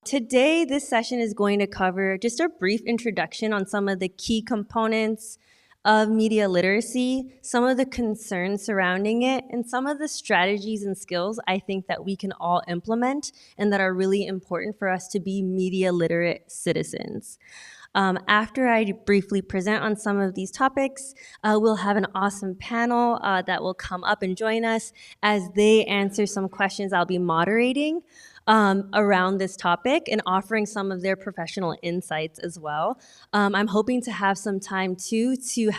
Today, this session is going to cover just a brief introduction on some of the key components of media literacy, some of the concerns surrounding it, and some of the strategies and skills I think that we can all implement and that are really important for us to be media literate citizens. After I briefly present on some of these topics, we'll have an awesome panel that will come up and join us as they answer some questions I'll be moderating around this topic and offering some of their professional insights as well. I'm hoping to have some time too to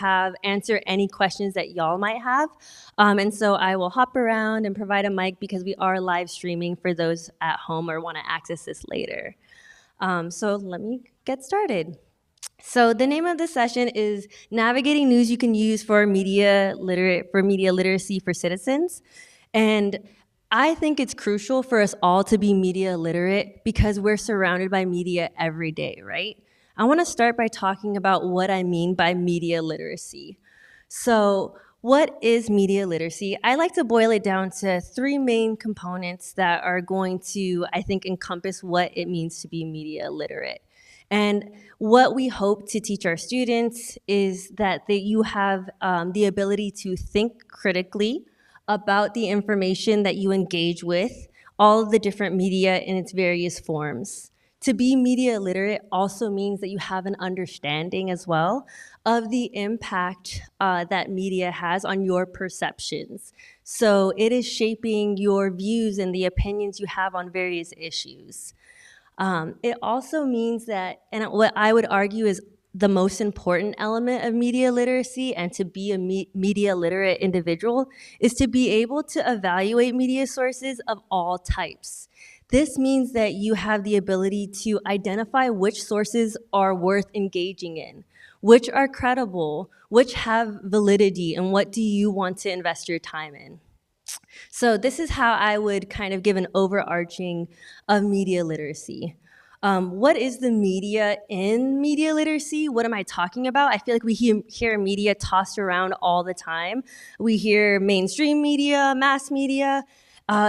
answer any questions that y'all might have. And so I will hop around and provide a mic because we are live streaming for those at home or want to access this later. So let me get started. So the name of this session is Navigating News You Can Use for Media Literacy for Citizens. And I think it's crucial for us all to be media literate because we're surrounded by media every day, right? I want to start by talking about what I mean by media literacy. So what is media literacy? I like to boil it down to three main components that are going to, I think, encompass what it means to be media literate. And what we hope to teach our students is that you have the ability to think critically about the information that you engage with, all of the different media in its various forms. To be media literate also means that you have an understanding as well of the impact that media has on your perceptions. So it is shaping your views and the opinions you have on various issues. It also means that, and what I would argue is the most important element of media literacy and to be a media literate individual is to be able to evaluate media sources of all types. This means that you have the ability to identify which sources are worth engaging in, which are credible, which have validity, and what do you want to invest your time in. So this is how I would kind of give an overarching of media literacy. What is the media in media literacy? What am I talking about? I feel like we hear media tossed around all the time. We hear mainstream media, mass media.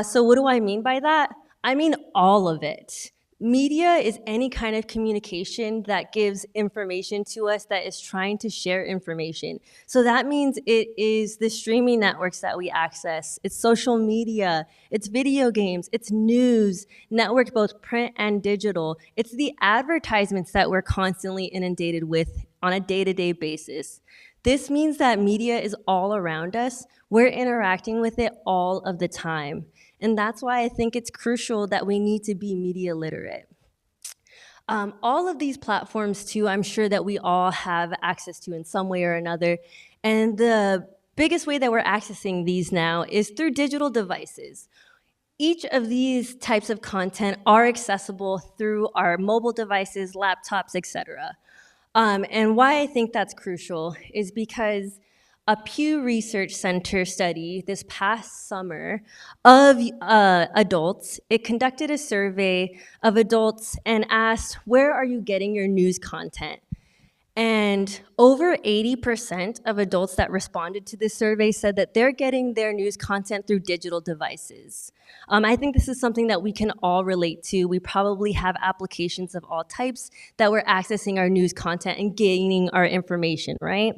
So what do I mean by that? I mean all of it. Media is any kind of communication that gives information to us that is trying to share information. So that means it is the streaming networks that we access, it's social media, it's video games, it's news, networked both print and digital. It's the advertisements that we're constantly inundated with on a day-to-day basis. This means that media is all around us. We're interacting with it all of the time. And that's why I think it's crucial that we need to be media literate. All of these platforms, too, I'm sure that we all have access to in some way or another. And the biggest way that we're accessing these now is through digital devices. Each of these types of content are accessible through our mobile devices, laptops, etc. And why I think that's crucial is because a Pew Research Center study this past summer of adults, it conducted a survey of adults and asked, where are you getting your news content? And over 80% of adults that responded to this survey said that they're getting their news content through digital devices. I think this is something that we can all relate to. We probably have applications of all types that we're accessing our news content and gaining our information, right?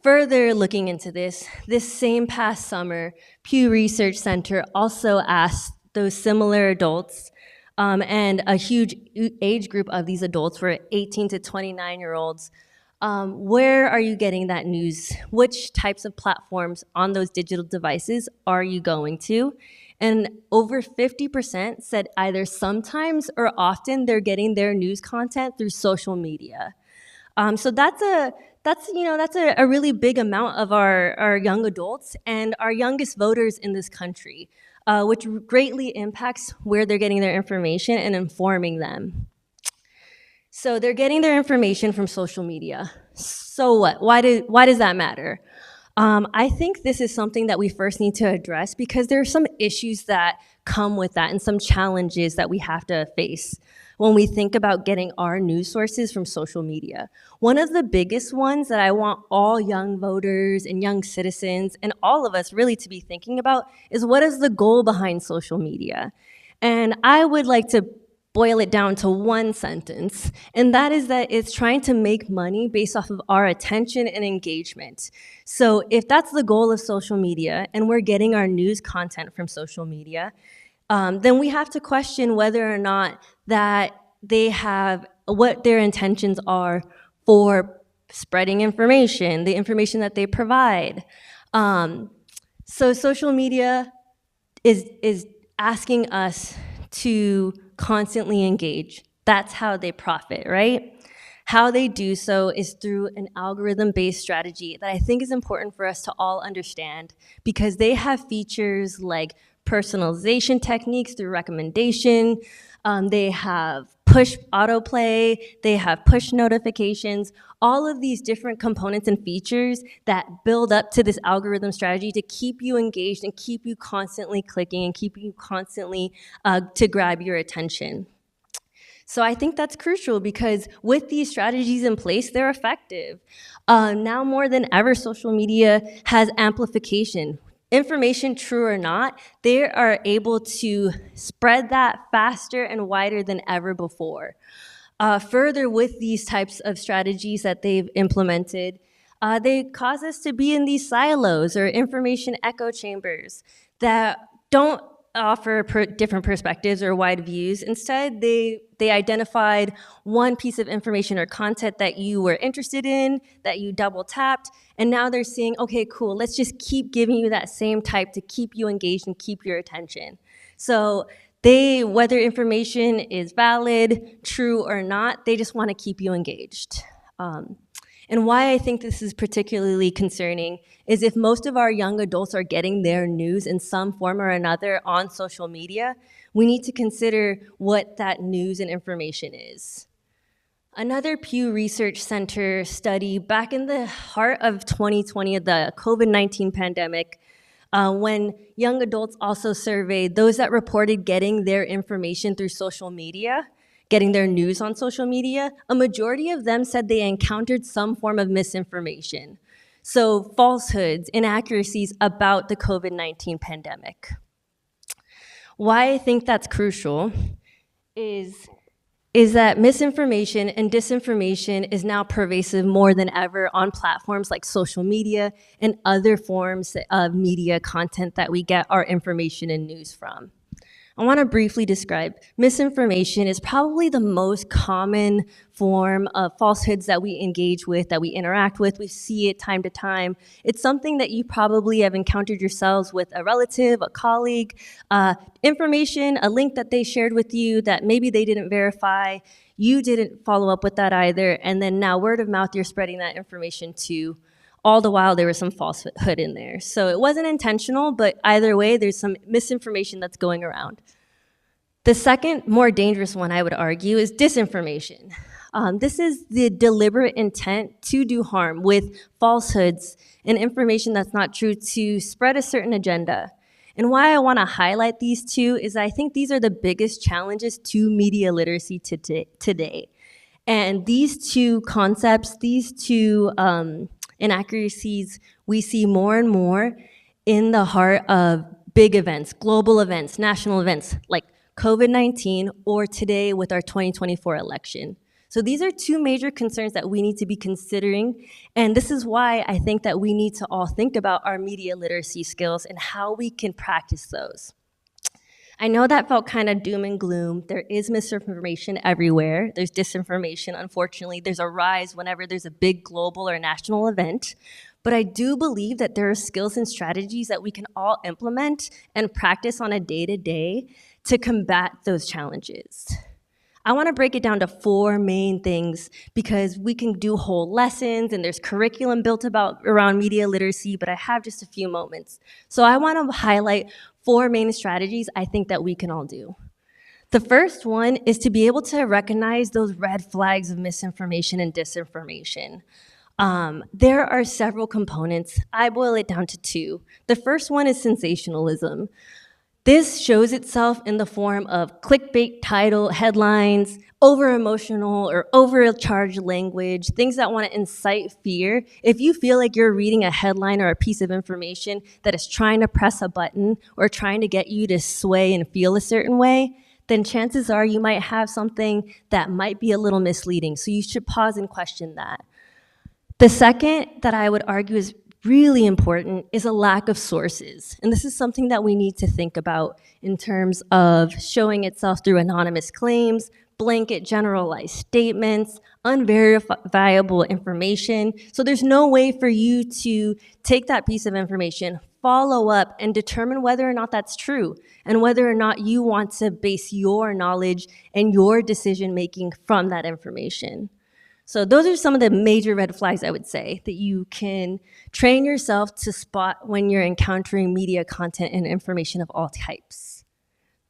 Further looking into this same past summer, Pew Research Center also asked those similar adults, and a huge age group of these adults were 18 to 29-year-olds, where are you getting that news? Which types of platforms on those digital devices are you going to? And over 50% said either sometimes or often they're getting their news content through social media. So that's a really big amount of our young adults and our youngest voters in this country, which greatly impacts where they're getting their information and informing them. So they're getting their information from social media. So what? Why does that matter? I think this is something that we first need to address because there are some issues that come with that and some challenges that we have to face when we think about getting our news sources from social media. One of the biggest ones that I want all young voters and young citizens and all of us really to be thinking about is what is the goal behind social media? And I would like to boil it down to one sentence, and that is that it's trying to make money based off of our attention and engagement. So if that's the goal of social media, and we're getting our news content from social media, then we have to question whether or not that they have what their intentions are for spreading information, the information that they provide. So social media is asking us to constantly engage. That's how they profit, right? How they do so is through an algorithm-based strategy that I think is important for us to all understand, because they have features like personalization techniques through recommendation. They have push autoplay, they have push notifications, all of these different components and features that build up to this algorithm strategy to keep you engaged and keep you constantly clicking and keep you constantly to grab your attention. So I think that's crucial, because with these strategies in place, they're effective. Now more than ever, social media has amplification. Information, true or not, they are able to spread that faster and wider than ever before. Further, with these types of strategies that they've implemented, they cause us to be in these silos or information echo chambers that don't offer different perspectives or wide views. Instead, they identified one piece of information or content that you were interested in, that you double tapped, and now they're saying, okay, cool, let's just keep giving you that same type to keep you engaged and keep your attention. So whether information is valid, true or not, they just want to keep you engaged. And why I think this is particularly concerning is if most of our young adults are getting their news in some form or another on social media, we need to consider what that news and information is. Another Pew Research Center study back in the heart of 2020, the COVID-19 pandemic, when young adults also surveyed those that reported getting their information through social media, getting their news on social media, a majority of them said they encountered some form of misinformation. So falsehoods, inaccuracies about the COVID-19 pandemic. Why I think that's crucial is that misinformation and disinformation is now pervasive more than ever on platforms like social media and other forms of media content that we get our information and news from. I want to briefly describe misinformation is probably the most common form of falsehoods that we engage with, that we interact with. We see it time to time. It's something that you probably have encountered yourselves with a relative, a colleague, information, a link that they shared with you that maybe they didn't verify. You didn't follow up with that either. And then now word of mouth, you're spreading that information to. All the while, there was some falsehood in there. So it wasn't intentional, but either way, there's some misinformation that's going around. The second, more dangerous one, I would argue, is disinformation. This is the deliberate intent to do harm with falsehoods and information that's not true to spread a certain agenda. And why I want to highlight these two is I think these are the biggest challenges to media literacy today. And these two concepts, these two inaccuracies, we see more and more in the heart of big events, global events, national events like COVID-19 or today with our 2024 election. So these are two major concerns that we need to be considering, and this is why I think that we need to all think about our media literacy skills and how we can practice those. I know that felt kind of doom and gloom. There is misinformation everywhere. There's disinformation, unfortunately. There's a rise whenever there's a big global or national event. But I do believe that there are skills and strategies that we can all implement and practice on a day-to-day to combat those challenges. I want to break it down to 4 main things because we can do whole lessons and there's curriculum built around media literacy, but I have just a few moments. So I want to highlight 4 main strategies I think that we can all do. The first one is to be able to recognize those red flags of misinformation and disinformation. There are several components. I boil it down to 2. The first one is sensationalism. This shows itself in the form of clickbait title headlines, over-emotional or overcharged language, things that want to incite fear. If you feel like you're reading a headline or a piece of information that is trying to press a button or trying to get you to sway and feel a certain way, then chances are you might have something that might be a little misleading. So you should pause and question that. The second that I would argue is really important is a lack of sources. And this is something that we need to think about in terms of showing itself through anonymous claims, blanket generalized statements, unverifiable information. So there's no way for you to take that piece of information, follow up, and determine whether or not that's true, and whether or not you want to base your knowledge and your decision making from that information. So those are some of the major red flags, I would say, that you can train yourself to spot when you're encountering media content and information of all types.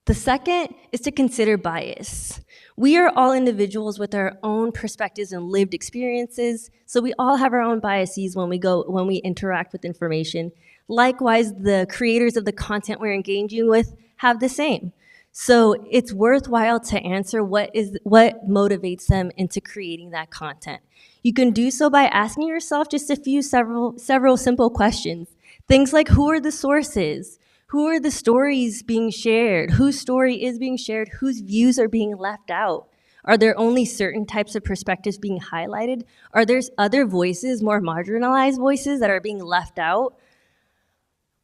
The second is to consider bias. We are all individuals with our own perspectives and lived experiences, so we all have our own biases when we interact with information. Likewise, the creators of the content we're engaging with have the same. So it's worthwhile to answer what motivates them into creating that content. You can do so by asking yourself just several simple questions. Things like, who are the sources? Who are the stories being shared? Whose story is being shared? Whose views are being left out? Are there only certain types of perspectives being highlighted? Are there other voices, more marginalized voices, that are being left out?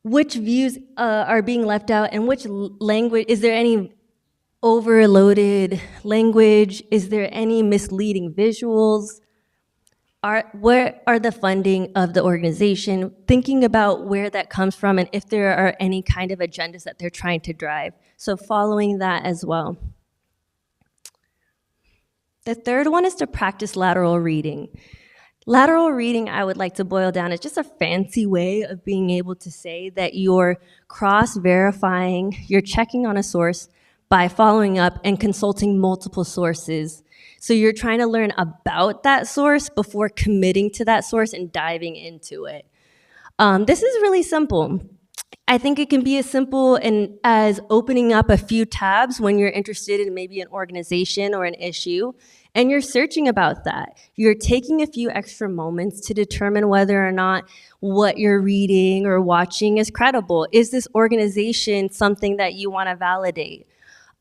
Which views are being left out, and which language? Is there any overloaded language? Is there any misleading visuals? Where are the funding of the organization? Thinking about where that comes from and if there are any kind of agendas that they're trying to drive. So following that as well. The third one is to practice lateral reading. Lateral reading, I would like to boil down, is just a fancy way of being able to say that you're cross-verifying, you're checking on a source by following up and consulting multiple sources. So you're trying to learn about that source before committing to that source and diving into it. This is really simple. I think it can be as simple as opening up a few tabs when you're interested in maybe an organization or an issue, and you're searching about that. You're taking a few extra moments to determine whether or not what you're reading or watching is credible. Is this organization something that you want to validate?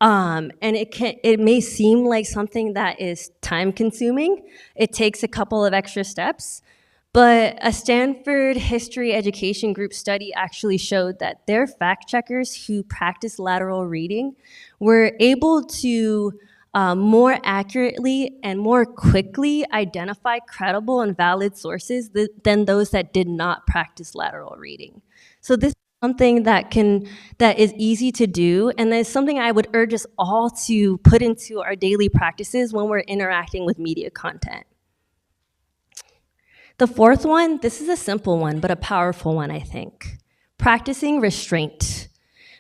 And it may seem like something that is time consuming. It takes a couple of extra steps. But a Stanford history education group study actually showed that their fact checkers who practice lateral reading were able to more accurately and more quickly identify credible and valid sources than those that did not practice lateral reading. So this is something that is easy to do, and it's something I would urge us all to put into our daily practices when we're interacting with media content. The fourth one, this is a simple one, but a powerful one, I think. Practicing restraint.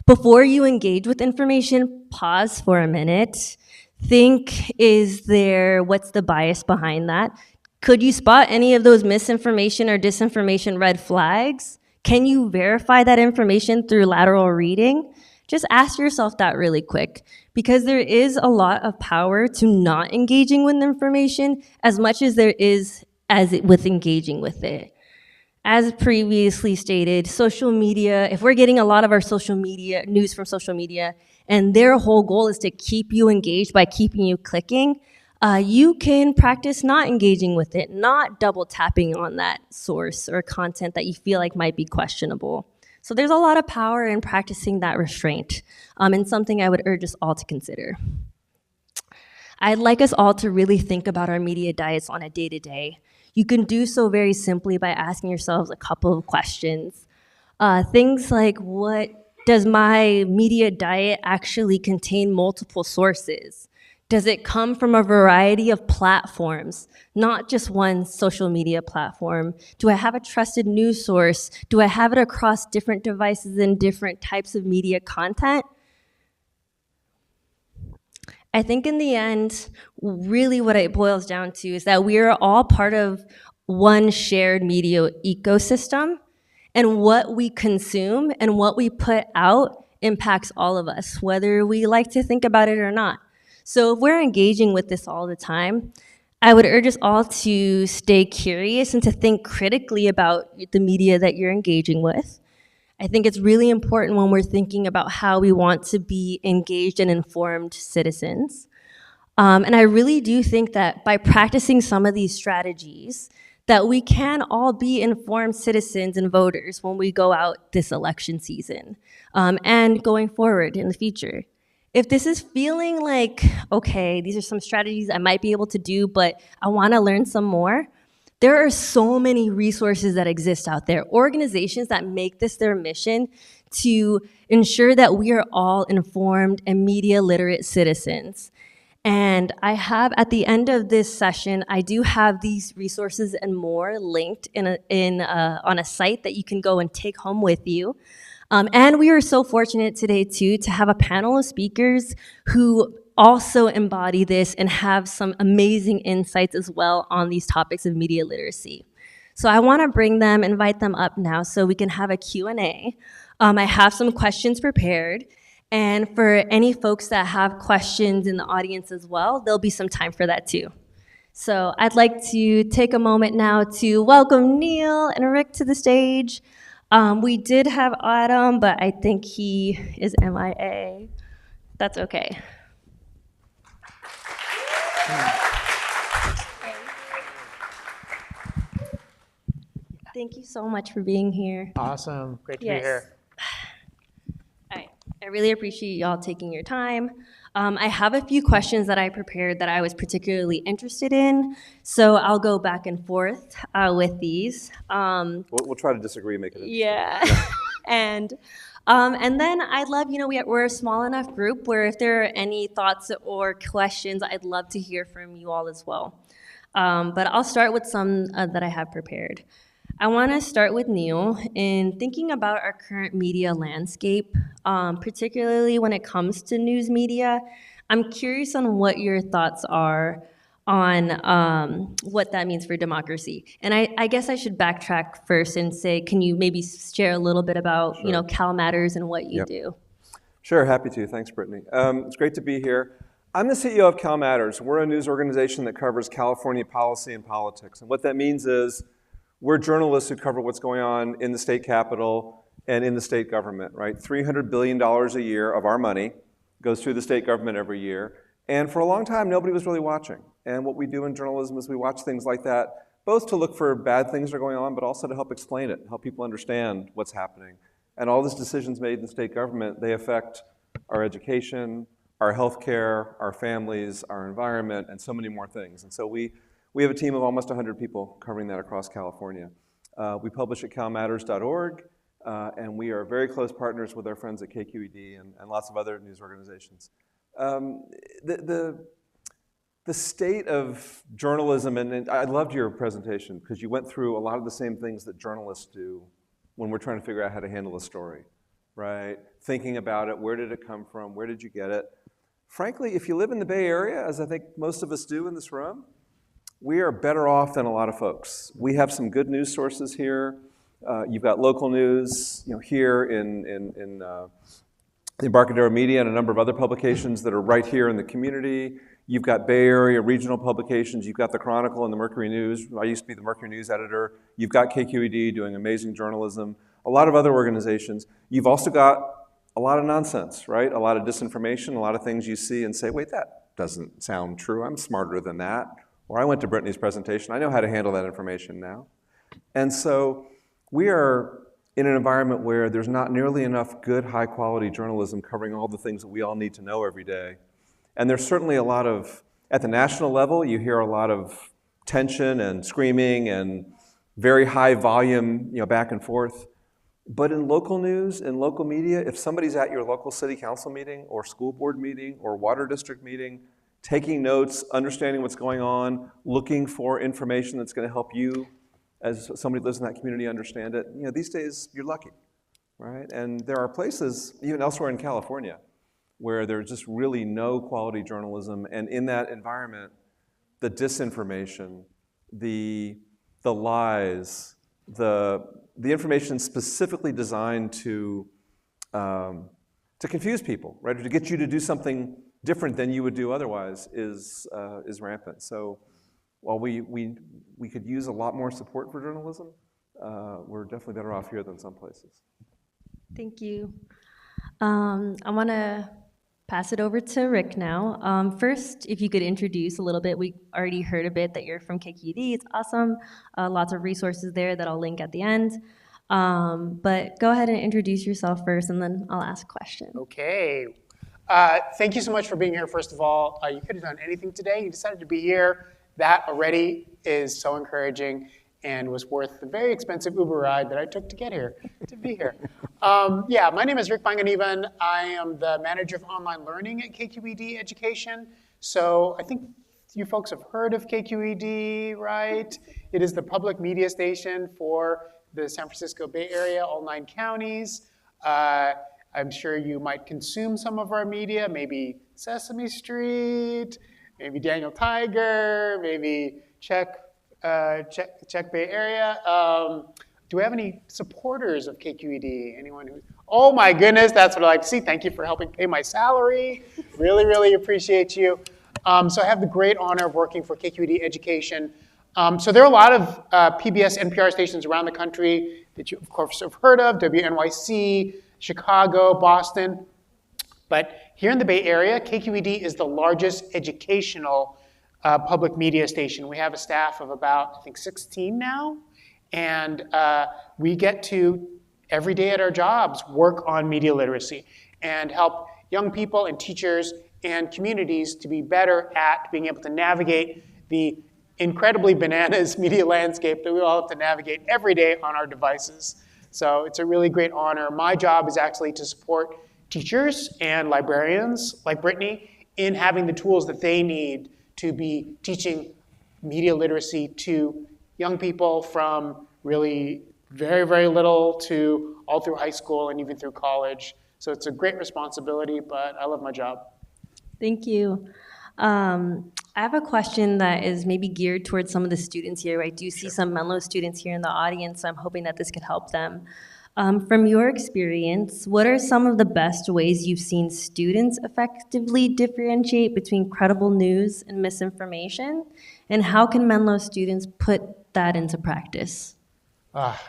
Before you engage with information, pause for a minute. Think, what's the bias behind that? Could you spot any of those misinformation or disinformation red flags? Can you verify that information through lateral reading? Just ask yourself that really quick, because there is a lot of power to not engaging with information as much as there is with engaging with it. As previously stated, social media, if we're getting a lot of our social media news from social media, and their whole goal is to keep you engaged by keeping you clicking, you can practice not engaging with it, not double tapping on that source or content that you feel like might be questionable. So there's a lot of power in practicing that restraint, and something I would urge us all to consider. I'd like us all to really think about our media diets on a day-to-day. You can do so very simply by asking yourselves a couple of questions. Things like, what does my media diet actually contain multiple sources? Does it come from a variety of platforms, not just one social media platform? Do I have a trusted news source? Do I have it across different devices and different types of media content? I think in the end, really what it boils down to is that we are all part of one shared media ecosystem, and what we consume and what we put out impacts all of us, whether we like to think about it or not. So if we're engaging with this all the time, I would urge us all to stay curious and to think critically about the media that you're engaging with. I think it's really important when we're thinking about how we want to be engaged and informed citizens. And I really do think that by practicing some of these strategies, that we can all be informed citizens and voters when we go out this election season, and going forward in the future. If this is feeling like, okay, these are some strategies I might be able to do, but I want to learn some more, there are so many resources that exist out there, organizations that make this their mission to ensure that we are all informed and media literate citizens. And I have, at the end of this session, I do have these resources and more linked on a site that you can go and take home with you. And we are so fortunate today, too, to have a panel of speakers who also embody this and have some amazing insights as well on these topics of media literacy. So I want to invite them up now so we can have a Q&A. I have some questions prepared. And for any folks that have questions in the audience as well, there'll be some time for that too. So I'd like to take a moment now to welcome Neil and Rik to the stage. We did have Autumn, but I think he is MIA. That's okay. Thank you so much for being here. Awesome. Great to be here. All right. I really appreciate y'all taking your time. I have a few questions that I prepared that I was particularly interested in, so I'll go back and forth with these. We'll try to disagree and make it interesting. Yeah. And then I'd love, we're a small enough group where if there are any thoughts or questions, I'd love to hear from you all as well. But I'll start with some that I have prepared. I want to start with Neil in thinking about our current media landscape, particularly when it comes to news media. I'm curious on what your thoughts are on what that means for democracy. And I guess I should backtrack first and say, can you maybe share a little bit about, Sure. CalMatters and what you do? Sure, happy to. Thanks, Brittney. It's great to be here. I'm the CEO of CalMatters. We're a news organization that covers California policy and politics. And what that means is we're journalists who cover what's going on in the state capitol and in the state government, right? $300 billion a year of our money goes through the state government every year. And for a long time, nobody was really watching. And what we do in journalism is we watch things like that, both to look for bad things that are going on, but also to help explain it, help people understand what's happening. And all these decisions made in the state government, they affect our education, our healthcare, our families, our environment, and so many more things. And so we have a team of almost 100 people covering that across California. We publish at calmatters.org, and we are very close partners with our friends at KQED and lots of other news organizations. The state of journalism, and I loved your presentation because you went through a lot of the same things that journalists do when we're trying to figure out how to handle a story, right? Thinking about it, where did it come from, where did you get it? Frankly, if you live in the Bay Area, as I think most of us do in this room, we are better off than a lot of folks. We have some good news sources here. You've got local news, here in the Embarcadero Media and a number of other publications that are right here in the community. You've got Bay Area regional publications. You've got the Chronicle and the Mercury News. I used to be the Mercury News editor. You've got KQED doing amazing journalism. A lot of other organizations. You've also got a lot of nonsense, right? A lot of disinformation, a lot of things you see and say, wait, that doesn't sound true. I'm smarter than that. Or I went to Brittney's presentation. I know how to handle that information now. And so we are in an environment where there's not nearly enough good, high-quality journalism covering all the things that we all need to know every day. And there's certainly a lot of, at the national level, you hear a lot of tension and screaming and very high volume, back and forth. But in local news, in local media, if somebody's at your local city council meeting or school board meeting or water district meeting, taking notes, understanding what's going on, looking for information that's going to help you as somebody who lives in that community understand it, these days you're lucky, right? And there are places, even elsewhere in California, where there's just really no quality journalism, and in that environment, the disinformation, the lies, the information specifically designed to confuse people, right? To get you to do something different than you would do otherwise is rampant. So while we could use a lot more support for journalism, we're definitely better off here than some places. Thank you. I want to pass it over to Rik now. First, if you could introduce a little bit, we already heard a bit that you're from KQED. It's awesome. Lots of resources there that I'll link at the end. But go ahead and introduce yourself first, and then I'll ask a question. Okay. Thank you so much for being here, first of all. You could have done anything today. You decided to be here. That already is so encouraging and was worth the very expensive Uber ride that I took to get here, to be here. Yeah, my name is Rik Panganiban. I am the manager of online learning at KQED Education. So I think you folks have heard of KQED, right? It is the public media station for the San Francisco Bay Area, all 9 counties. I'm sure you might consume some of our media, maybe Sesame Street, maybe Daniel Tiger, maybe Check Bay Area. Do we have any supporters of KQED? Anyone who? Oh my goodness, that's what I like to see. Thank you for helping pay my salary. Really, really appreciate you. So I have the great honor of working for KQED Education. So there are a lot of PBS, NPR stations around the country that you, of course, have heard of, WNYC, Chicago, Boston. But here in the Bay Area, KQED is the largest educational public media station. We have a staff of about, I think, 16 now. And we get to, every day at our jobs, work on media literacy and help young people and teachers and communities to be better at being able to navigate the incredibly bananas media landscape that we all have to navigate every day on our devices. So it's a really great honor. My job is actually to support teachers and librarians like Brittney in having the tools that they need to be teaching media literacy to young people from really very, very little to all through high school and even through college. So it's a great responsibility, but I love my job. Thank you. I have a question that is maybe geared towards some of the students here. I do see some Menlo students here in the audience, so I'm hoping that this could help them. From your experience, what are some of the best ways you've seen students effectively differentiate between credible news and misinformation? And how can Menlo students put that into practice?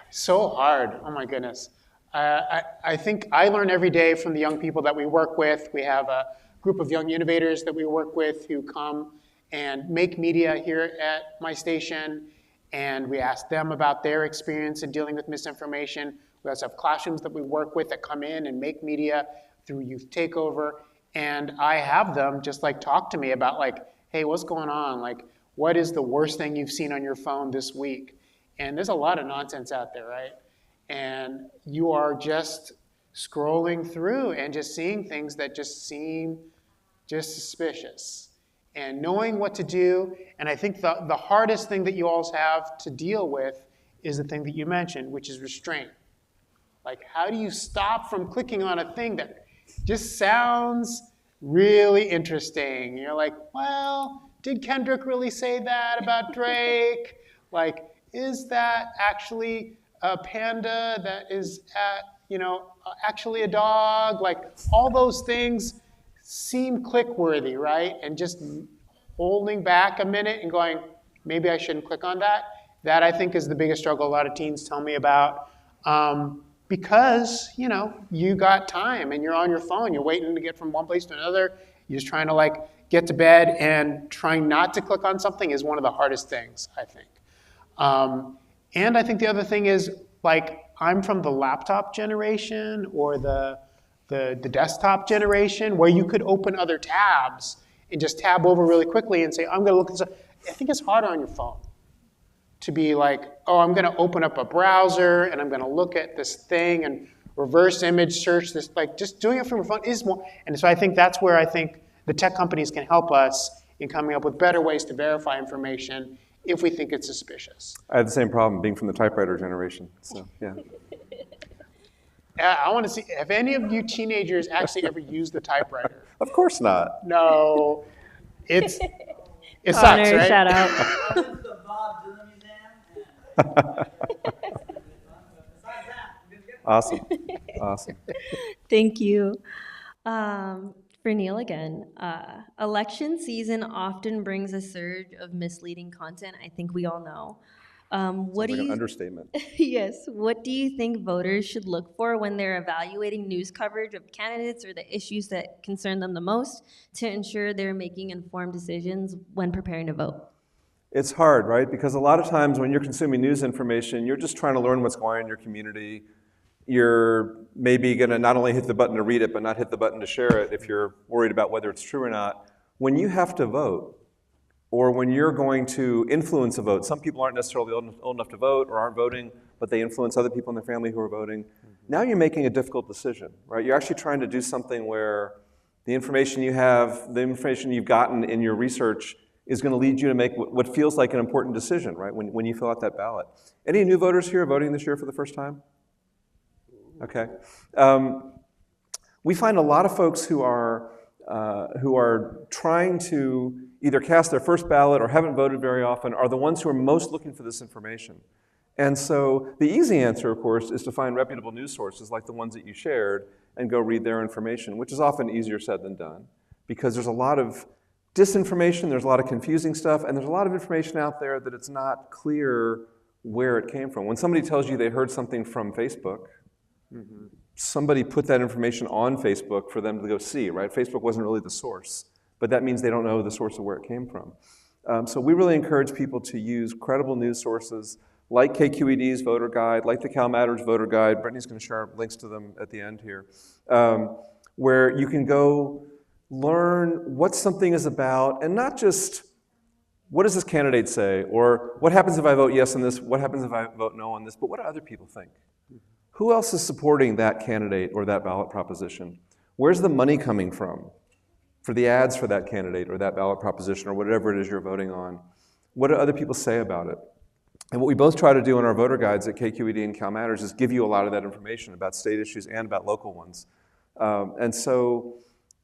So hard. Oh my goodness. I think I learn every day from the young people that we work with. We have a group of young innovators that we work with who come and make media here at my station. And we ask them about their experience in dealing with misinformation. We also have classrooms that we work with that come in and make media through Youth Takeover. And I have them just like talk to me about like, hey, what's going on? Like, what is the worst thing you've seen on your phone this week? And there's a lot of nonsense out there, right? And you are just scrolling through and just seeing things that just seem just suspicious. And knowing what to do, and I think the hardest thing that you all have to deal with is the thing that you mentioned, which is restraint. Like, how do you stop from clicking on a thing that just sounds really interesting? You're like, well, did Kendrick really say that about Drake? Like, is that actually a panda that is actually a dog? Like, all those things seem click-worthy, right? And just holding back a minute and going, maybe I shouldn't click on that. That, I think, is the biggest struggle a lot of teens tell me about. Because, you got time and you're on your phone. You're waiting to get from one place to another. You're just trying to, get to bed, and trying not to click on something is one of the hardest things, I think. And I think the other thing is, I'm from the laptop generation or the desktop generation where you could open other tabs and just tab over really quickly and say, I'm going to look at this. I think it's harder on your phone to be like, oh, I'm going to open up a browser and I'm going to look at this thing and reverse image search this. Just doing it from your phone is more. And so I think that's where I think the tech companies can help us in coming up with better ways to verify information if we think it's suspicious. I had the same problem being from the typewriter generation, so yeah. I want to see, have any of you teenagers actually ever used the typewriter? Of course not. No. It sucks, Honor, right? shout out. Awesome. Thank you. For Neil again, election season often brings a surge of misleading content, I think we all know. What Sounds do like an you understatement. Yes. What do you think voters should look for when they're evaluating news coverage of candidates or the issues that concern them the most to ensure they're making informed decisions when preparing to vote? It's hard, right? Because a lot of times when you're consuming news information, you're just trying to learn what's going on in your community. You're maybe going to not only hit the button to read it, but not hit the button to share it if you're worried about whether it's true or not. When you have to vote, or when you're going to influence a vote, some people aren't necessarily old enough to vote or aren't voting, but they influence other people in their family who are voting. Now you're making a difficult decision, right? You're actually trying to do something where the information you have, the information you've gotten in your research is going to lead you to make what feels like an important decision, right, when you fill out that ballot. Any new voters here voting this year for the first time? Okay. We find a lot of folks who are trying to either cast their first ballot or haven't voted very often are the ones who are most looking for this information. And so the easy answer, of course, is to find reputable news sources like the ones that you shared and go read their information, which is often easier said than done because there's a lot of disinformation, there's a lot of confusing stuff, and there's a lot of information out there that it's not clear where it came from. When somebody tells you they heard something from Facebook, somebody put that information on Facebook for them to go see, right? Facebook wasn't really the source, but that means they don't know the source of where it came from. So we really encourage people to use credible news sources like KQED's voter guide, like the CalMatters voter guide. Brittney's going to share links to them at the end here, where you can go learn what something is about and not just what does this candidate say or what happens if I vote yes on this, what happens if I vote no on this, but what do other people think? Who else is supporting that candidate or that ballot proposition? Where's the money coming from for the ads for that candidate or that ballot proposition or whatever it is you're voting on? What do other people say about it? And what we both try to do in our voter guides at KQED and CalMatters is give you a lot of that information about state issues and about local ones. And so,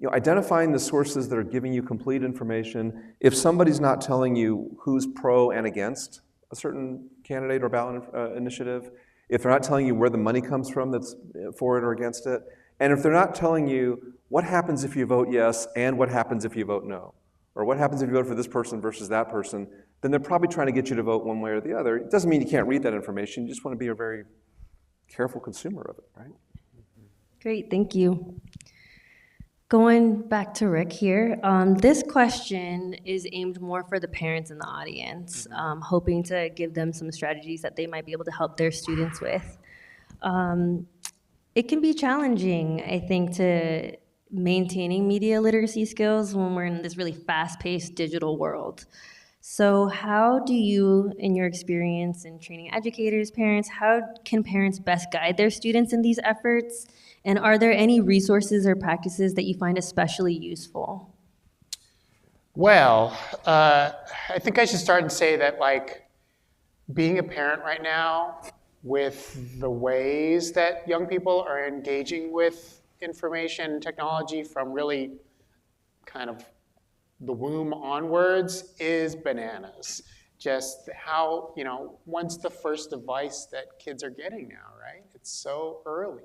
identifying the sources that are giving you complete information. If somebody's not telling you who's pro and against a certain candidate or ballot initiative, if they're not telling you where the money comes from that's for it or against it, and if they're not telling you what happens if you vote yes and what happens if you vote no, or what happens if you vote for this person versus that person, then they're probably trying to get you to vote one way or the other. It doesn't mean you can't read that information. You just want to be a very careful consumer of it, right? Great, thank you. Going back to Rick here, this question is aimed more for the parents in the audience, hoping to give them some strategies that they might be able to help their students with. It can be challenging, I think, to maintaining media literacy skills when we're in this really fast-paced digital world. So how do you, in your experience in training educators, parents, how can parents best guide their students in these efforts? And are there any resources or practices that you find especially useful? Well, I think I should start and say that, being a parent right now, with the ways that young people are engaging with information and technology from really kind of the womb onwards is bananas. Just how, when's the first device that kids are getting now, right? It's so early.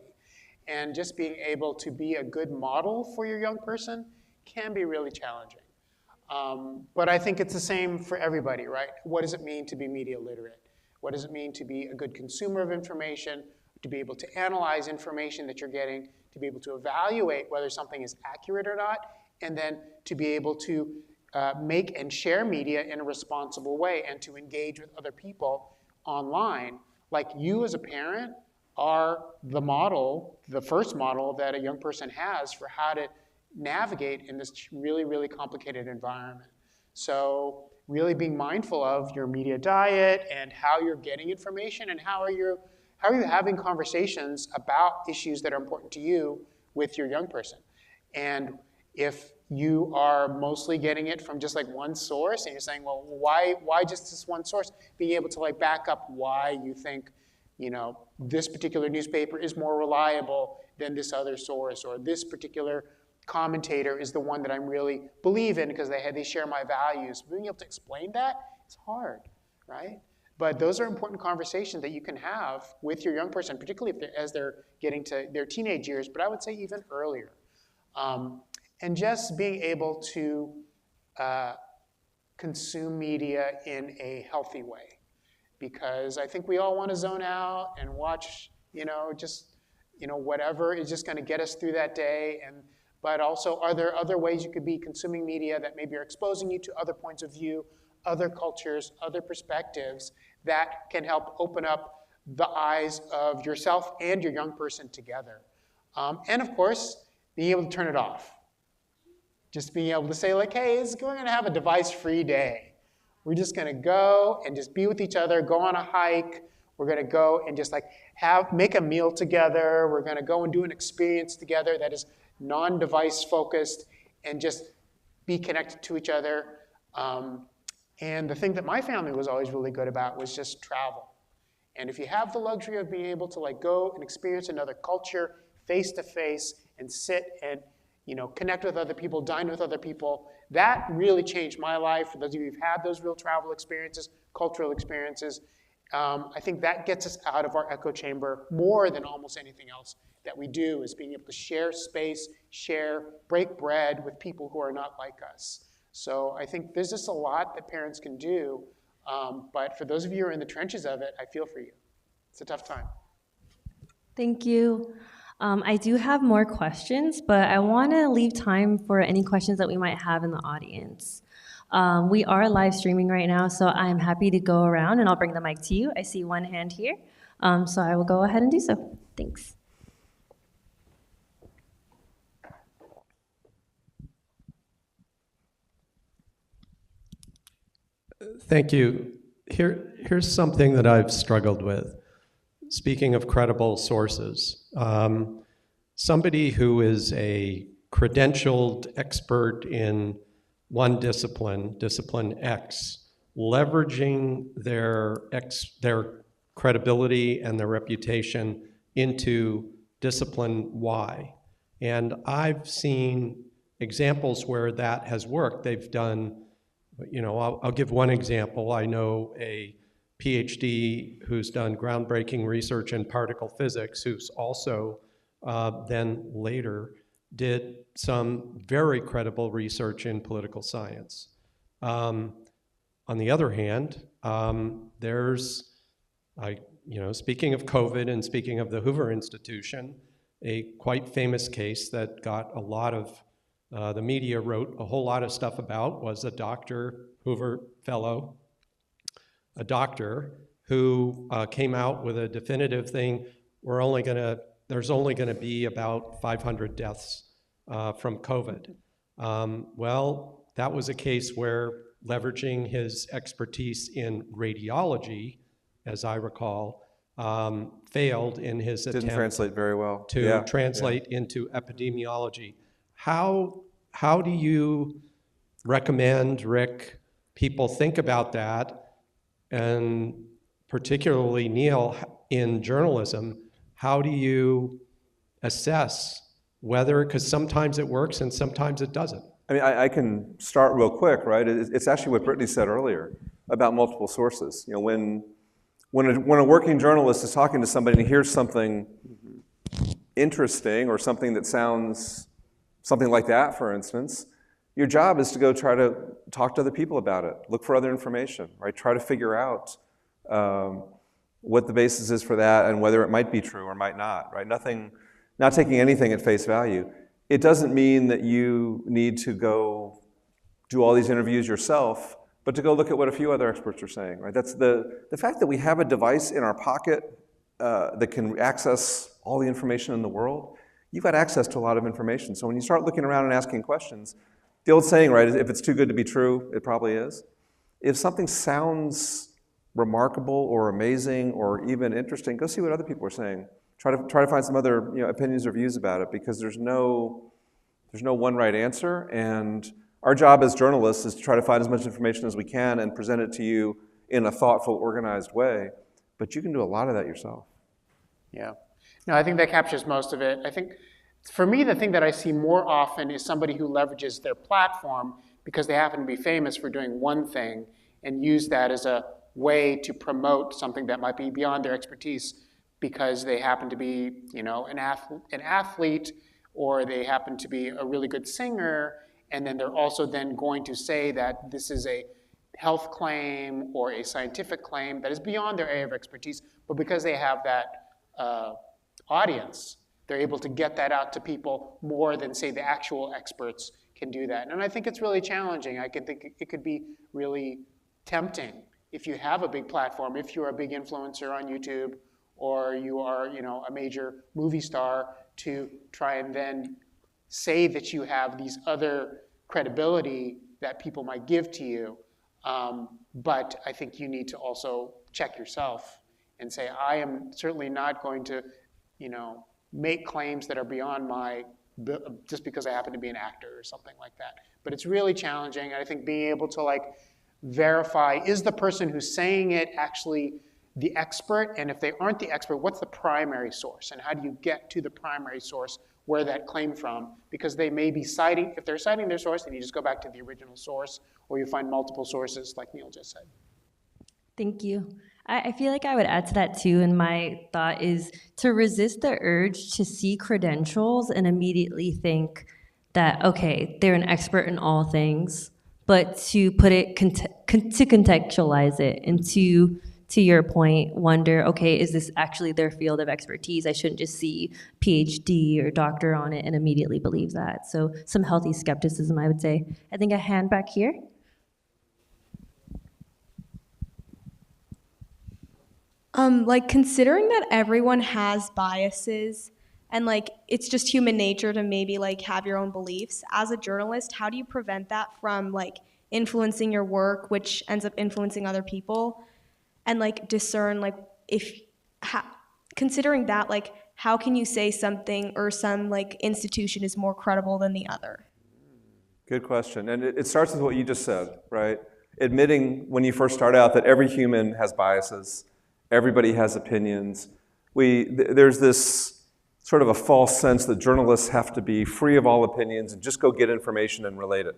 And just being able to be a good model for your young person can be really challenging. But I think it's the same for everybody, right? What does it mean to be media literate? What does it mean to be a good consumer of information, to be able to analyze information that you're getting, to be able to evaluate whether something is accurate or not, and then to be able to make and share media in a responsible way and to engage with other people online. Like, you as a parent are the model, the first model that a young person has for how to navigate in this really, really complicated environment. So really being mindful of your media diet and how you're getting information and how are you having conversations about issues that are important to you with your young person. And if you are mostly getting it from just one source and you're saying, well, why just this one source? Being able to back up why you think this particular newspaper is more reliable than this other source, or this particular commentator is the one that I really believe in because they share my values. Being able to explain that, it's hard, right? But those are important conversations that you can have with your young person, particularly as they're getting to their teenage years, but I would say even earlier. And just being able to consume media in a healthy way. because I think we all want to zone out and watch, just, whatever is just going to get us through that day. But also, are there other ways you could be consuming media that maybe are exposing you to other points of view, other cultures, other perspectives that can help open up the eyes of yourself and your young person together? And of course, being able to turn it off. Just being able to say, like, hey, we're going to have a device-free day. We're just going to go and just be with each other, go on a hike. We're going to go and just make a meal together. We're going to go and do an experience together that is non-device focused and just be connected to each other. And the thing that my family was always really good about was just travel. And if you have the luxury of being able to go and experience another culture face to face and sit and connect with other people, dine with other people, that really changed my life. For those of you who've had those real travel experiences, cultural experiences, I think that gets us out of our echo chamber more than almost anything else that we do, is being able to share space, break bread with people who are not like us. So I think there's just a lot that parents can do, but for those of you who are in the trenches of it, I feel for you. It's a tough time. Thank you. I do have more questions, but I want to leave time for any questions that we might have in the audience. We are live streaming right now, so I'm happy to go around and I'll bring the mic to you. I see one hand here, so I will go ahead and do so. Thanks. Thank you. Here's something that I've struggled with. Speaking of credible sources, somebody who is a credentialed expert in one discipline X, leveraging their credibility and their reputation into discipline Y. And I've seen examples where that has worked. They've done, I'll give one example. I know a PhD who's done groundbreaking research in particle physics, who's also then later did some very credible research in political science. On the other hand, there's, speaking of COVID and speaking of the Hoover Institution, a quite famous case that got a lot of, the media wrote a whole lot of stuff about, was a Dr. Hoover Fellow, a doctor who came out with a definitive thing, there's only gonna be about 500 deaths from COVID. Well, that was a case where leveraging his expertise in radiology, as I recall, failed in his attempt Didn't translate very well. To translate into epidemiology. How do you recommend, Rick, people think about that? And particularly, Neil, in journalism, how do you assess whether, because sometimes it works and sometimes it doesn't? I mean, I can start real quick, right? It's actually what Brittney said earlier about multiple sources. When a working journalist is talking to somebody and hears something interesting or something that sounds something like that, for instance, your job is to go try to talk to other people about it, look for other information, right? Try to figure out what the basis is for that and whether it might be true or might not, right? Not taking anything at face value. It doesn't mean that you need to go do all these interviews yourself, but to go look at what a few other experts are saying, right? That's the fact that we have a device in our pocket that can access all the information in the world. You've got access to a lot of information. So when you start looking around and asking questions, the old saying, right, if it's too good to be true, it probably is. If something sounds remarkable or amazing or even interesting, go see what other people are saying. Try to find some other opinions or views about it, because there's no one right answer. And our job as journalists is to try to find as much information as we can and present it to you in a thoughtful, organized way. But you can do a lot of that yourself. Yeah. No, I think that captures most of it. I think, for me, the thing that I see more often is somebody who leverages their platform because they happen to be famous for doing one thing and use that as a way to promote something that might be beyond their expertise because they happen to be, an athlete, or they happen to be a really good singer, and then they're also then going to say that this is a health claim or a scientific claim that is beyond their area of expertise, but because they have that audience, they're able to get that out to people more than, say, the actual experts can do that. And I think it's really challenging. I can think it could be really tempting if you have a big platform, if you're a big influencer on YouTube, or you are, a major movie star, to try and then say that you have these other credibility that people might give to you. But I think you need to also check yourself and say, I am certainly not going to, make claims that are beyond my, just because I happen to be an actor or something like that. But it's really challenging. And I think being able to verify, is the person who's saying it actually the expert? And if they aren't the expert, what's the primary source? And how do you get to the primary source where that came from? Because they may be citing, if they're citing their source, then you just go back to the original source, or you find multiple sources like Neil just said. Thank you. I feel like I would add to that too, and my thought is to resist the urge to see credentials and immediately think that, okay, they're an expert in all things, but to put it, to contextualize it, and to your point, wonder, okay, is this actually their field of expertise? I shouldn't just see PhD or doctor on it and immediately believe that. So some healthy skepticism, I would say. I think a hand back here. Considering that everyone has biases and it's just human nature to maybe have your own beliefs, as a journalist, how do you prevent that from influencing your work, which ends up influencing other people? And discern considering that, how can you say something or some institution is more credible than the other? Good question. And it starts with what you just said, right? Admitting when you first start out that every human has biases. Everybody has opinions. There's this sort of a false sense that journalists have to be free of all opinions and just go get information and relate it,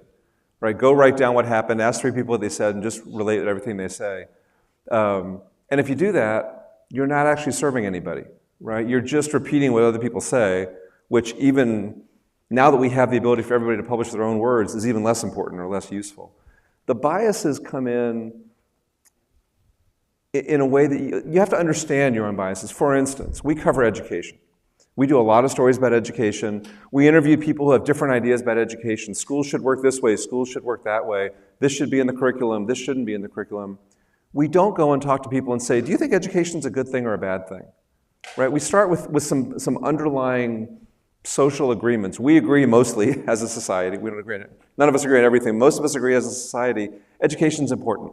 right? Go write down what happened, ask 3 people what they said, and just relate everything they say. And if you do that, you're not actually serving anybody, right? You're just repeating what other people say, which even now that we have the ability for everybody to publish their own words is even less important or less useful. The biases come in a way that you have to understand your own biases. For instance, we cover education. We do a lot of stories about education. We interview people who have different ideas about education. Schools should work this way, schools should work that way. This should be in the curriculum, this shouldn't be in the curriculum. We don't go and talk to people and say, do you think education's a good thing or a bad thing? Right? We start with some underlying social agreements. We agree mostly as a society. We don't agree on it. None of us agree on everything. Most of us agree as a society, education's important.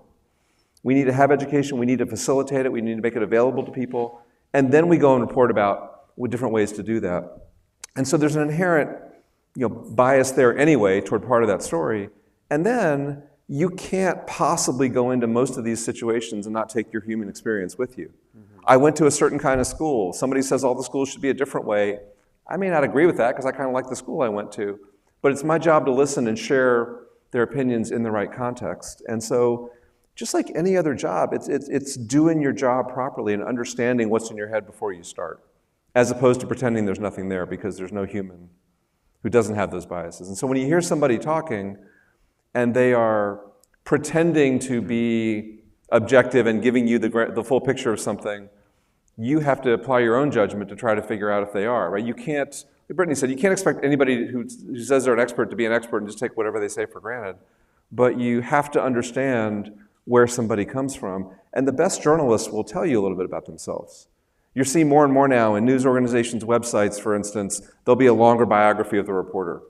We need to have education, we need to facilitate it, we need to make it available to people, and then we go and report about different ways to do that. And so there's an inherent bias there anyway toward part of that story. And then you can't possibly go into most of these situations and not take your human experience with you. Mm-hmm. I went to a certain kind of school. Somebody says all the schools should be a different way. I may not agree with that because I kind of like the school I went to, but it's my job to listen and share their opinions in the right context. And so just like any other job, it's doing your job properly and understanding what's in your head before you start, as opposed to pretending there's nothing there because there's no human who doesn't have those biases. And so when you hear somebody talking and they are pretending to be objective and giving you the full picture of something, you have to apply your own judgment to try to figure out if they are, right? You can't, like Brittney said, you can't expect anybody who says they're an expert to be an expert and just take whatever they say for granted. But you have to understand where somebody comes from. And the best journalists will tell you a little bit about themselves. You're seeing more and more now in news organizations' websites, for instance, there'll be a longer biography of the reporter.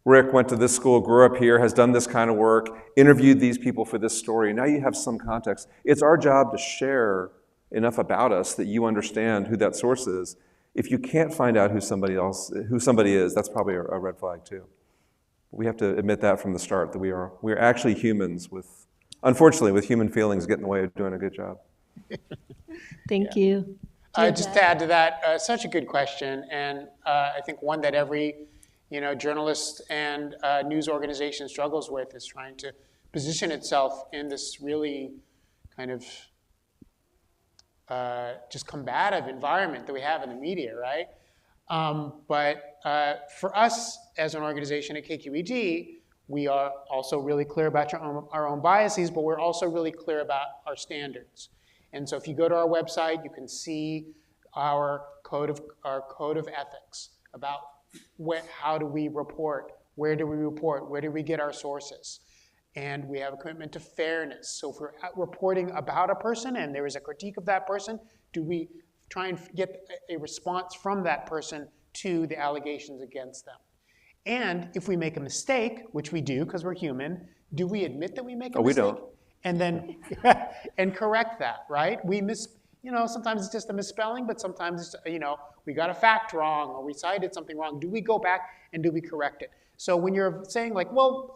Rick went to this school, grew up here, has done this kind of work, interviewed these people for this story. Now you have some context. It's our job to share enough about us that you understand who that source is. If you can't find out who somebody is, that's probably a red flag too. We have to admit that from the start, that we are actually humans with, unfortunately, with human feelings get in the way of doing a good job. Thank you. Just to add to that, such a good question, and I think one that every journalist and news organization struggles with is trying to position itself in this really kind of just combative environment that we have in the media, right? But for us as an organization at KQED, We are also really clear about our own biases, but we're also really clear about our standards. And so if you go to our website, you can see our code of ethics about how do we report, where do we report, where do we get our sources. And we have a commitment to fairness. So if we're reporting about a person and there is a critique of that person, do we try and get a response from that person to the allegations against them? And if we make a mistake, which we do because we're human, do we admit that we make a mistake? We don't. And then and correct that, right? Sometimes it's just a misspelling, but sometimes it's, we got a fact wrong or we cited something wrong. Do we go back and do we correct it? So when you're saying like, well,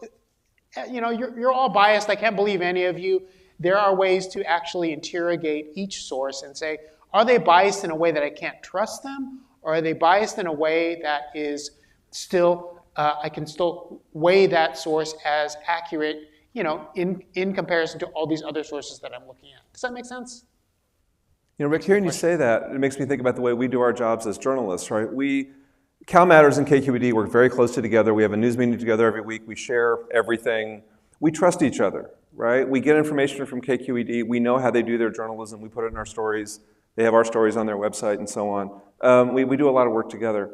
you're all biased, I can't believe any of you, there are ways to actually interrogate each source and say, are they biased in a way that I can't trust them? Or are they biased in a way that is still, I can still weigh that source as accurate, in comparison to all these other sources that I'm looking at? Does that make sense? Rick, hearing you say that, it makes me think about the way we do our jobs as journalists, right? CalMatters and KQED work very closely together. We have a news meeting together every week. We share everything. We trust each other, right? We get information from KQED. We know how they do their journalism. We put it in our stories. They have our stories on their website and so on. We do a lot of work together.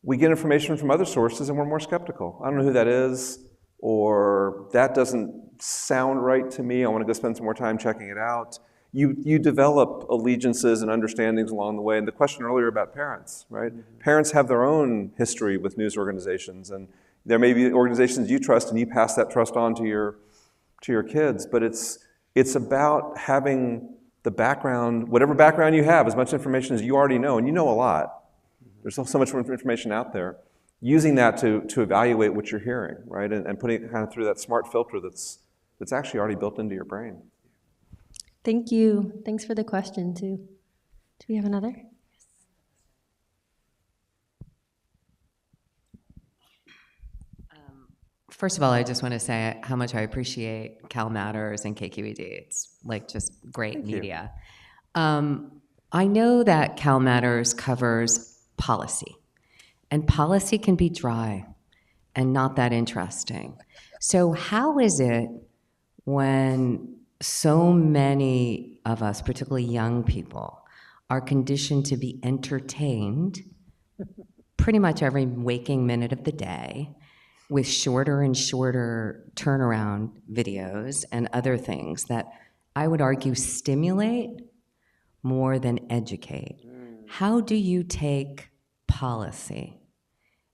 We get information from other sources and we're more skeptical. I don't know who that is, or that doesn't sound right to me. I want to go spend some more time checking it out. You develop allegiances and understandings along the way. And the question earlier about parents, right? Mm-hmm. Parents have their own history with news organizations, and there may be organizations you trust and you pass that trust on to your kids. But it's about having the background, whatever background you have, as much information as you already know, and you know a lot. There's so much more information out there. Using that to evaluate what you're hearing, right? And putting it kind of through that smart filter that's actually already built into your brain. Thank you. Thanks for the question, too. Do we have another? Yes. First of all, I just want to say how much I appreciate CalMatters and KQED. It's like just great media. I know that CalMatters covers policy, and policy can be dry and not that interesting. So how is it when so many of us, particularly young people, are conditioned to be entertained pretty much every waking minute of the day with shorter and shorter turnaround videos and other things that I would argue stimulate more than educate? How do you take policy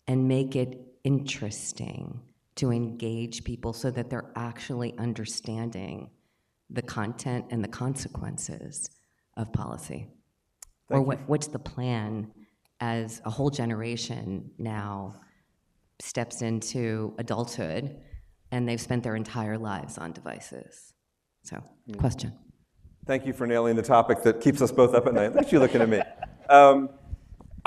and make it interesting to engage people so that they're actually understanding the content and the consequences of policy? Or what's the plan as a whole generation now steps into adulthood and they've spent their entire lives on devices? So, question. Thank you for nailing the topic that keeps us both up at night. Look at you looking at me.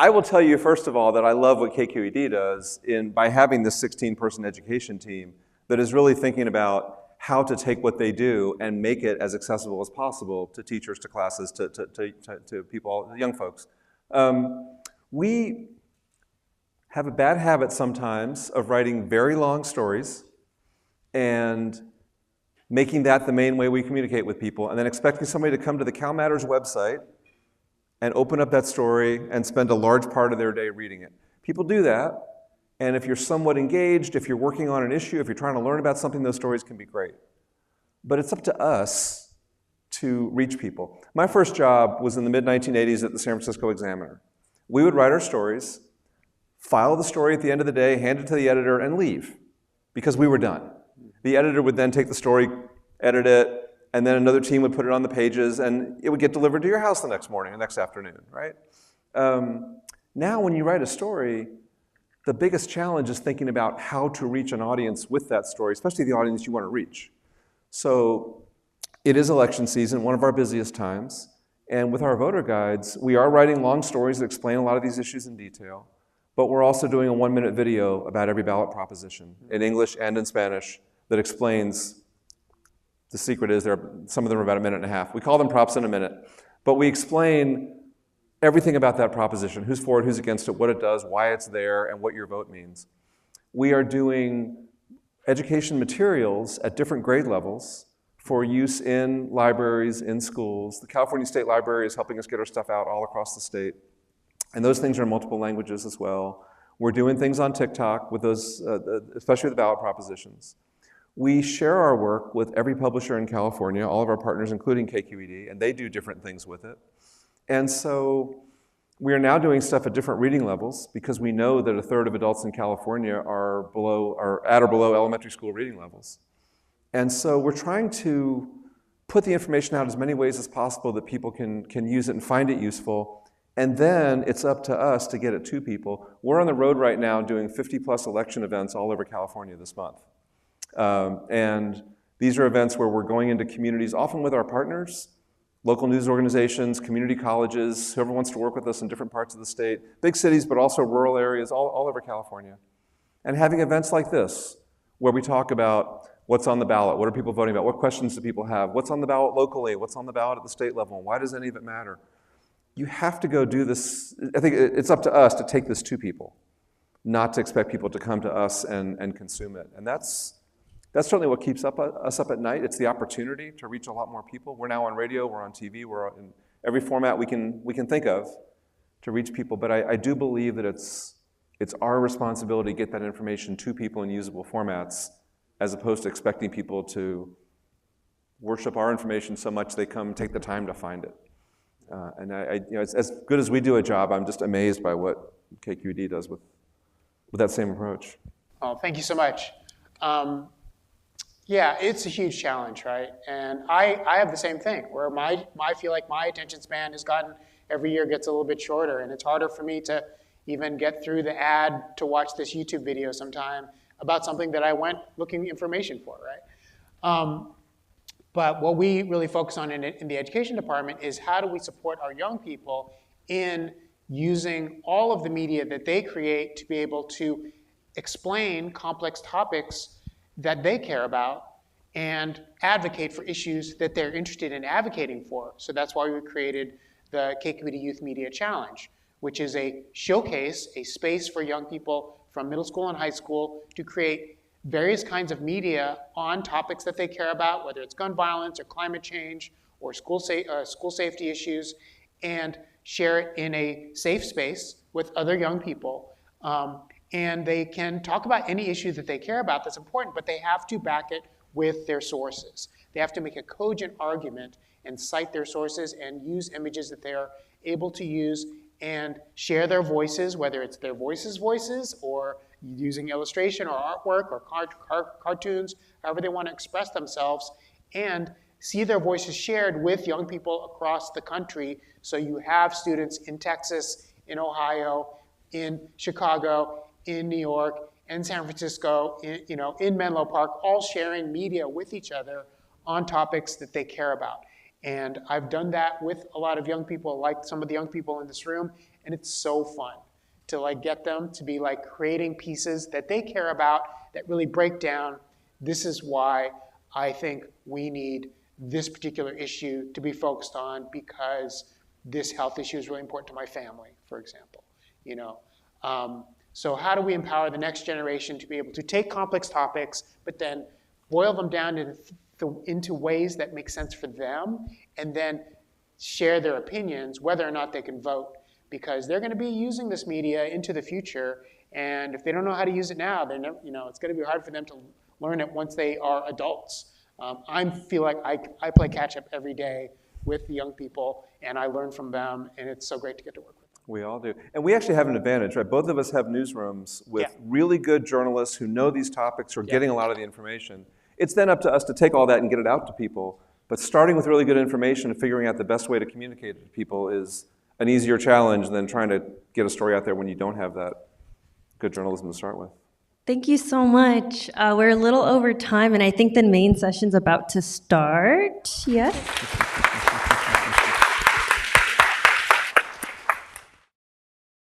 I will tell you, first of all, that I love what KQED does by having this 16-person education team that is really thinking about how to take what they do and make it as accessible as possible to teachers, to classes, to people, young folks. We have a bad habit sometimes of writing very long stories and making that the main way we communicate with people, and then expecting somebody to come to the CalMatters website and open up that story and spend a large part of their day reading it. People do that. And if you're somewhat engaged, if you're working on an issue, if you're trying to learn about something, those stories can be great. But it's up to us to reach people. My first job was in the mid-1980s at the San Francisco Examiner. We would write our stories, file the story at the end of the day, hand it to the editor, and leave, because we were done. The editor would then take the story, edit it, and then another team would put it on the pages, and it would get delivered to your house the next morning or next afternoon, right? Now when you write a story, the biggest challenge is thinking about how to reach an audience with that story, especially the audience you want to reach. So it is election season, one of our busiest times, and with our voter guides, we are writing long stories that explain a lot of these issues in detail, but we're also doing a 1-minute video about every ballot proposition in English and in Spanish that explains. The secret is some of them are about a minute and a half. We call them props in a minute, but we explain everything about that proposition, who's for it, who's against it, what it does, why it's there, and what your vote means. We are doing education materials at different grade levels for use in libraries, in schools. The California State Library is helping us get our stuff out all across the state. And those things are in multiple languages as well. We're doing things on TikTok with those, especially the ballot propositions. We share our work with every publisher in California, all of our partners, including KQED, and they do different things with it. And so we are now doing stuff at different reading levels because we know that a third of adults in California are at or below elementary school reading levels. And so we're trying to put the information out as many ways as possible that people can use it and find it useful. And then it's up to us to get it to people. We're on the road right now doing 50+ election events all over California this month. And these are events where we're going into communities, often with our partners, local news organizations, community colleges, whoever wants to work with us in different parts of the state, big cities, but also rural areas all over California. And having events like this, where we talk about what's on the ballot, what are people voting about, what questions do people have, what's on the ballot locally, what's on the ballot at the state level, and why does any of it matter? You have to go do this. I think it's up to us to take this to people, not to expect people to come to us and consume it. And that's certainly what keeps us up at night. It's the opportunity to reach a lot more people. We're now on radio, we're on TV, we're in every format we can think of to reach people. But I do believe that it's our responsibility to get that information to people in usable formats, as opposed to expecting people to worship our information so much they come take the time to find it. And it's as good as we do a job, I'm just amazed by what KQED does with that same approach. Oh, thank you so much. Yeah, it's a huge challenge, right? And I have the same thing, where I feel like my attention span has gotten, every year gets a little bit shorter, and it's harder for me to even get through the ad to watch this YouTube video sometime about something that I went looking information for, right? But what we really focus on in the education department is how do we support our young people in using all of the media that they create to be able to explain complex topics that they care about and advocate for issues that they're interested in advocating for. So that's why we created the KQED Youth Media Challenge, which is a showcase, a space for young people from middle school and high school to create various kinds of media on topics that they care about, whether it's gun violence or climate change or school safety issues, and share it in a safe space with other young people. And they can talk about any issue that they care about that's important, but they have to back it with their sources. They have to make a cogent argument and cite their sources and use images that they are able to use and share their voices, whether it's their voices or using illustration or artwork or cartoons, however they want to express themselves, and see their voices shared with young people across the country. So you have students in Texas, in Ohio, in Chicago, in New York, in San Francisco, in Menlo Park, all sharing media with each other on topics that they care about. And I've done that with a lot of young people, like some of the young people in this room, and it's so fun to get them to be creating pieces that they care about that really break down, this is why I think we need this particular issue to be focused on, because this health issue is really important to my family, for example. So how do we empower the next generation to be able to take complex topics, but then boil them down into ways that make sense for them, and then share their opinions, whether or not they can vote, because they're going to be using this media into the future, and if they don't know how to use it now, they're never, it's going to be hard for them to learn it once they are adults. I feel like I play catch up every day with the young people, and I learn from them, and it's so great to get to work with them. We all do. And we actually have an advantage, right? Both of us have newsrooms with really good journalists who know these topics, who are getting a lot of the information. It's then up to us to take all that and get it out to people. But starting with really good information and figuring out the best way to communicate it to people is an easier challenge than trying to get a story out there when you don't have that good journalism to start with. Thank you so much. We're a little over time, and I think the main session's about to start. Yes?